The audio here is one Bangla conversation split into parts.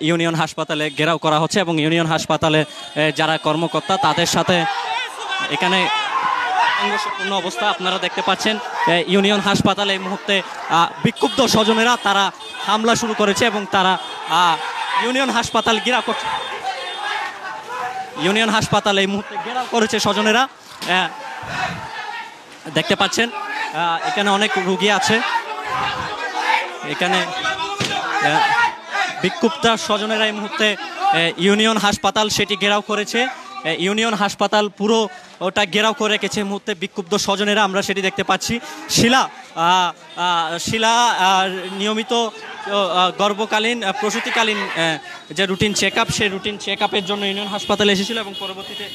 ইউনিয়ন হাসপাতালে ঘেরাও করা হচ্ছে এবং ইউনিয়ন হাসপাতালে যারা কর্মকর্তা তাদের সাথে এখানে সংঘর্ষপূর্ণ অবস্থা আপনারা দেখতে পাচ্ছেন। ইউনিয়ন হাসপাতালে এই মুহূর্তে বিক্ষুব্ধ স্বজনেরা তারা হামলা শুরু করেছে এবং তারা ইউনিয়ন হাসপাতাল ঘেরাও করছে। ইউনিয়ন হাসপাতালে এই মুহূর্তে ঘেরাও করেছে স্বজনেরা। দেখতে পাচ্ছেন এখানে অনেক রোগী আছে। এখানে বিক্ষুব্ধ স্বজনেরা এই মুহূর্তে ইউনিয়ন হাসপাতাল সেটি ঘেরাও করেছে। ইউনিয়ন হাসপাতাল পুরো ওটা ঘেরাও করে রেখেছে মুহূর্তে বিক্ষুব্ধ স্বজনেরা, আমরা সেটি দেখতে পাচ্ছি। শিলা নিয়মিত গর্ভকালীন প্রসূতিকালীন যে রুটিন চেক আপ, সেই রুটিন চেক আপের জন্য ইউনিয়ন হাসপাতালে এসেছিল এবং পরবর্তীতে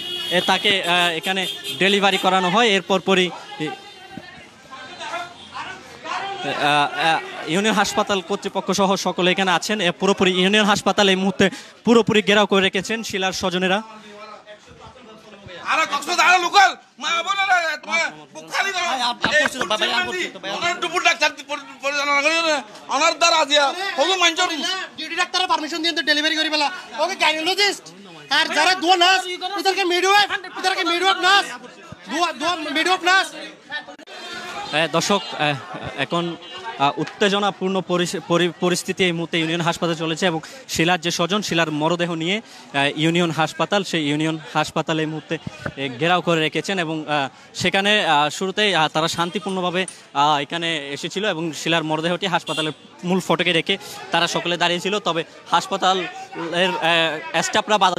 তাকে এখানে ডেলিভারি করানো হয়। এরপর পরই ইউনিয়ন হাসপাতাল কর্তৃপক্ষ সহ সকলে এখানে আছেন। পুরোপুরি ইউনিয়ন হাসপাতাল এই মুহূর্তে পুরোপুরি ঘেরাও করে রেখেছেন শিলার স্বজনেরা। দর্শক, এখন উত্তেজনাপূর্ণ পরিস্থিতি এই মুহূর্তে ইউনিয়ন হাসপাতালে চলেছে এবং শিলার যে স্বজন, শিলার মরদেহ নিয়ে ইউনিয়ন হাসপাতাল, সেই ইউনিয়ন হাসপাতালে এই মুহূর্তে ঘেরাও করে রেখেছেন এবং সেখানে শুরুতেই তারা শান্তিপূর্ণভাবে এখানে এসেছিল এবং শিলার মরদেহটি হাসপাতালের মূল ফটকে রেখে তারা সকলে দাঁড়িয়েছিল। তবে হাসপাতালের স্টাফরা বাধা